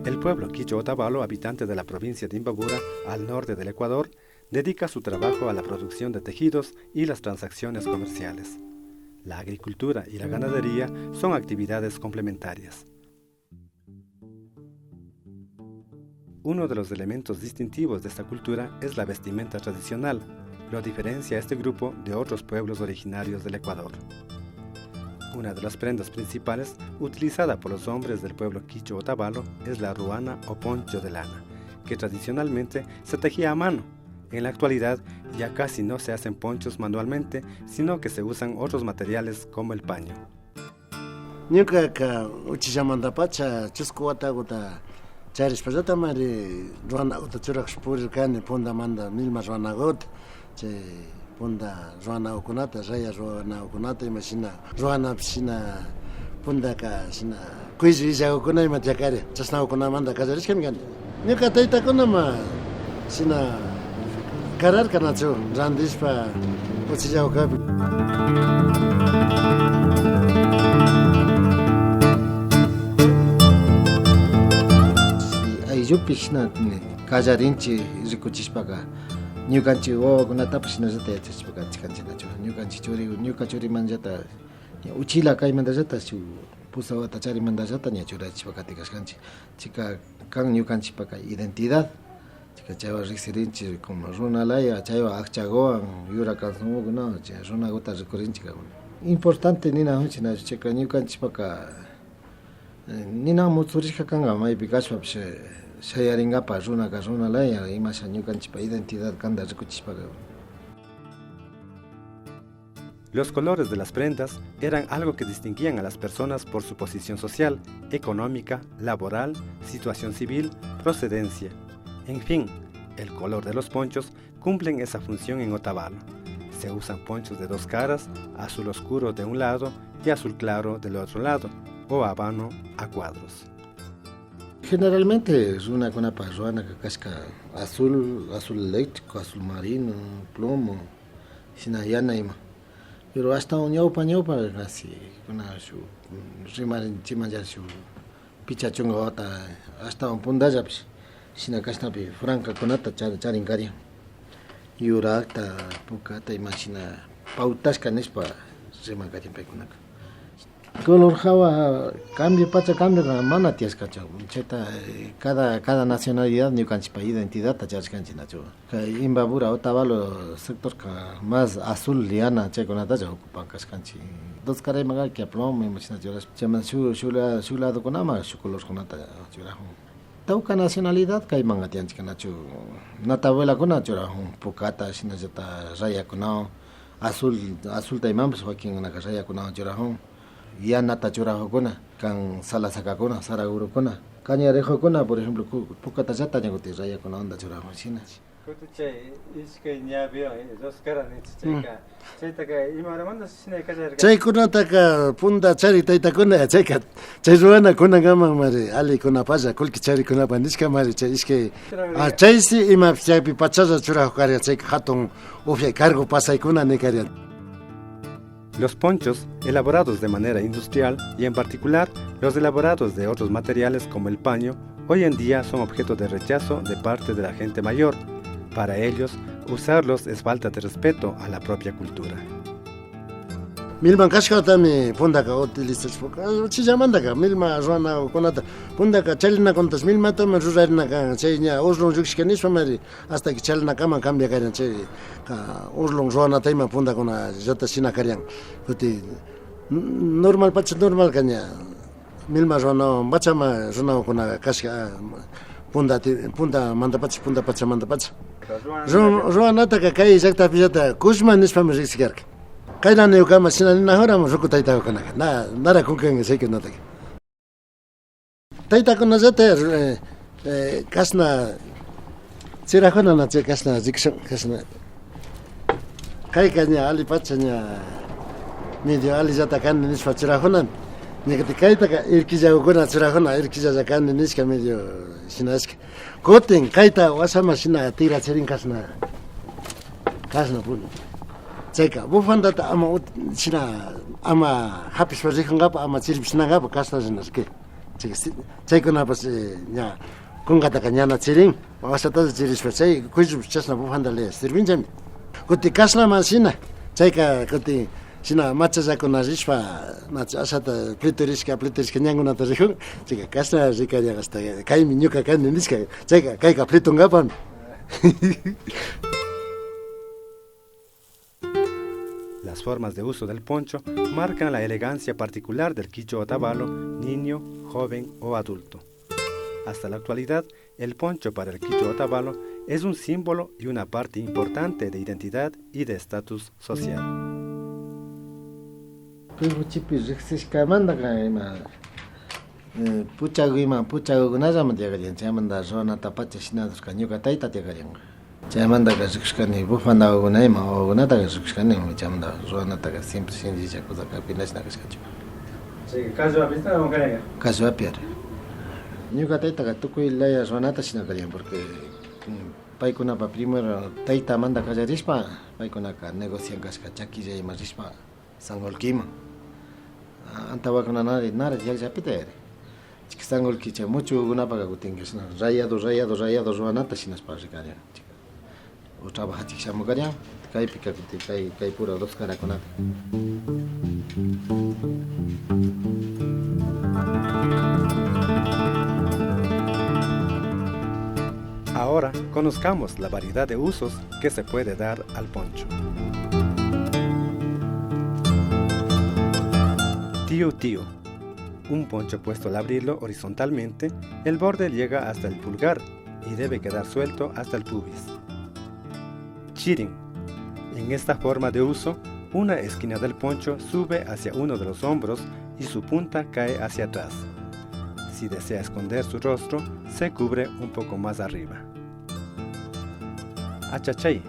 El pueblo quichua Otavalo, habitante de la provincia de Imbabura, al norte del Ecuador, dedica su trabajo a la producción de tejidos y las transacciones comerciales. La agricultura y la ganadería son actividades complementarias. Uno de los elementos distintivos de esta cultura es la vestimenta tradicional, lo diferencia a este grupo de otros pueblos originarios del Ecuador. Una de las prendas principales utilizada por los hombres del pueblo quichua Otavalo es la ruana o poncho de lana, que tradicionalmente se tejía a mano. En la actualidad ya casi no se hacen ponchos manualmente, sino que se usan otros materiales como el paño. Punda ruana okunata, raya ruana okunata, imagina ruana piscina punda ka sina kuizu isa okuna ima jakare chasna okuna manda kazaris kan nika taita kuna ma sina karar kana chu randis pa uchija okabi ai jupishna kazarinchi rikuchishpaga Nyukanchi kunata pasina zata yachachpaga chikanchinachu nyuka churi manjata uchila kay manda zata su pusawata chari manda zata nya churachpaga tikaskanchi chika kan nyukanchpaga identidad chika chaywa riksirinchi como runalaya chaywa akchagoan yura kalsumuguna chay runagota rikurinchika importante nina hunchina chika nyukanchpaga nina mutsurishka kanga maypi kashpapshe Sayaringapa runa laya imasa ñukanchikpa identidad kanda rikuchishpaga. Los colores de las prendas eran algo que distinguían a las personas por su posición social, económica, laboral, situación civil, procedencia. En fin, el color de los ponchos cumplen esa función en Otavalo. Se usan ponchos de dos caras, azul oscuro de un lado y azul claro del otro lado, o habano a cuadros. Generalmente es una conapa ruana que casca azul eléctrico, azul marino, plomo, sinayana ima. Pero hasta un ñaupa así, con su rimarin chimanja su pichachunga ota, hasta un pundajapis, sinakasnapi franca conata charincaria. Yura acta pucata imagina pautasca nespa rimancaria pecunaca. Color jawa cambio mana tias cacho cheta cada nacionalidad ni canchipa identidad tachas canchinacho Imbabura Otavalo sector ka más azul liana che conata ja ocupan cascanchi dos caray maga que plomo imagina lloras chama su lado conama su color conata llora tauca nacionalidad kai manga tianchi canacho natabuela cona llora pocata sina jata raya conao azul taimam so aquí en la raya conao llora ya nata churajokuna kan sala sakakuna saragurukuna cañarejokuna por ejemplo pukata jata ñaguti raya kuna onda churajosina kutuchay iskay ñabio dos caranits chayka chaytaka imaramanda sinay kajarka chaykunataka punda chari taytakuna chayka chay ruana kunangaman mari ali kunapalla kulki chari kunapa niska mari chay iskay chaysi ima chaypi pachalla churajokaria chayka hatun ufya cargo pasaykuna nikaria. Los ponchos, elaborados de manera industrial y en particular los elaborados de otros materiales como el paño, hoy en día son objeto de rechazo de parte de la gente mayor. Para ellos, usarlos es falta de respeto a la propia cultura. Milman kashkatami pundaka utilizas chillamandaka milma ruana konata pundaka chalina contas milma tome rurarina kan chayña uslong yukshkanispa mari hasta que chalina kama cambia karian chay ka uslong ruana taima punda kona jota sina karian kuti normal kanya milma ruana bachama ruana kona kashka punda manda pacha ruana taka kai exacta pijata kusma nispa mari sigarka Kaila ne ukama sina nina hora mo ruku taita ukana na nara kuken se que nota taita kuna zate kasna chirajona na che kasna zikshon kasna kai kanya ali pachanya medio ali zata kan nis chirajona ne que kaita ka irkiza ukona chirajona irkiza kan nis ka medio sinask koten kaita wasama sina tira cherin kasna pun Chayka, bufandata ama sina ama hapis wajikangapa ama chiripsinangapa kasna zinasque. chaykuna pues ña kunkataka ñana chirin wasataqa chirishpa chay kuychupi chasna bufandale sirvinchami kuti kashnama shina chayka kuti shina machallakuna rishpa ashata pliturishka ñankunata rikun chayka kashna rikallaqa hasta kaymi ñuka kani nishka chayka kayka plitunkapan. Las formas de uso del poncho marcan la elegancia particular del quichua otavalo, niño, joven o adulto. Hasta la actualidad, el poncho para el quichua otavalo es un símbolo y una parte importante de identidad y de estatus social. Chaymanta rikushkani bufandawankuna ima wawakunataqa rikushkani chaymanta ruwanataqa siempre shinchichakusqa pinashna kashkachu. ¿Casuapista o qué? Casuapi ari. Ñuka taytaqa tukuy laya ruwanata shina karyan porque paykunapa primero taytamanta kallarishpa paykunaqa negocian kashka chakilla ima rishpa Sangolkiman. Antawakuna nara llakllapita ari. Chika Sangolki chay muchukunapaqa kutinqa shina rayado ruwanata shinaspa rikaryan. O trabajachik shamukaryan kaypi kay pura dos karakunata. Ahora conozcamos la variedad de usos que se puede dar al poncho. Tío. Un poncho puesto al abrirlo horizontalmente, el borde llega hasta el pulgar y debe quedar suelto hasta el pubis. Chirin. En esta forma de uso, una esquina del poncho sube hacia uno de los hombros y su punta cae hacia atrás. Si desea esconder su rostro, se cubre un poco más arriba. Achachay.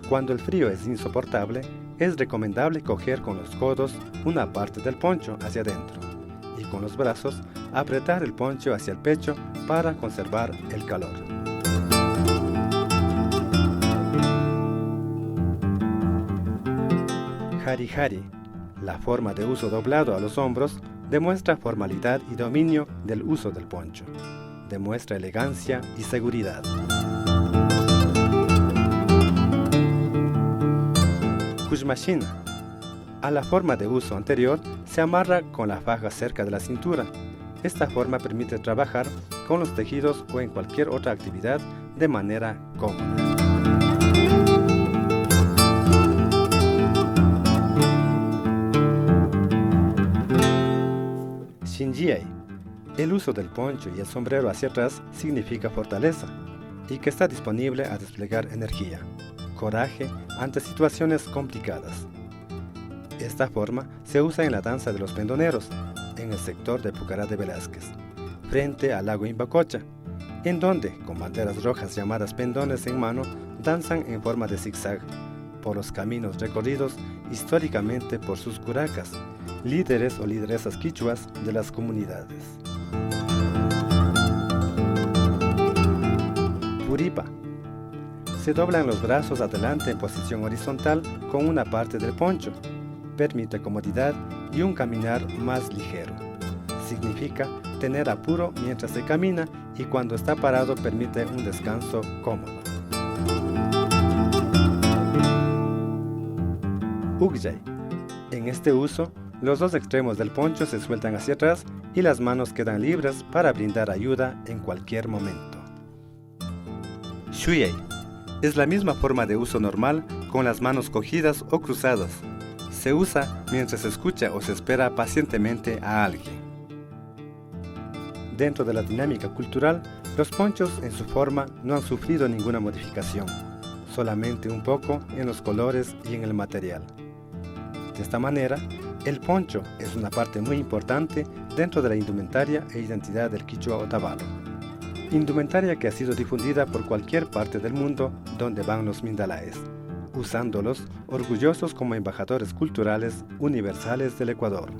Cuando el frío es insoportable, es recomendable coger con los codos una parte del poncho hacia adentro y con los brazos apretar el poncho hacia el pecho para conservar el calor. Hari. La forma de uso doblado a los hombros demuestra formalidad y dominio del uso del poncho. Demuestra elegancia y seguridad. Kushmashin. A la forma de uso anterior se amarra con la faja cerca de la cintura. Esta forma permite trabajar con los tejidos o en cualquier otra actividad de manera cómoda. Shinjiai. El uso del poncho y el sombrero hacia atrás significa fortaleza y que está disponible a desplegar energía, coraje ante situaciones complicadas. Esta forma se usa en la danza de los pendoneros, en el sector de Pucará de Velázquez, frente al lago Imbacocha, en donde, con banderas rojas llamadas pendones en mano, danzan en forma de zigzag por los caminos recorridos históricamente por sus curacas, líderes o lideresas quichuas de las comunidades. Puripa. Se doblan los brazos adelante en posición horizontal con una parte del poncho. Permite comodidad y un caminar más ligero. Significa tener apuro mientras se camina y cuando está parado permite un descanso cómodo. Ugyay. En este uso, los dos extremos del poncho se sueltan hacia atrás y las manos quedan libres para brindar ayuda en cualquier momento. Shuyay. Es la misma forma de uso normal con las manos cogidas o cruzadas. Se usa mientras se escucha o se espera pacientemente a alguien. Dentro de la dinámica cultural, los ponchos en su forma no han sufrido ninguna modificación, solamente un poco en los colores y en el material. De esta manera, el poncho es una parte muy importante dentro de la indumentaria e identidad del quichua otavalo. Indumentaria que ha sido difundida por cualquier parte del mundo donde van los mindalaes, usándolos orgullosos como embajadores culturales universales del Ecuador.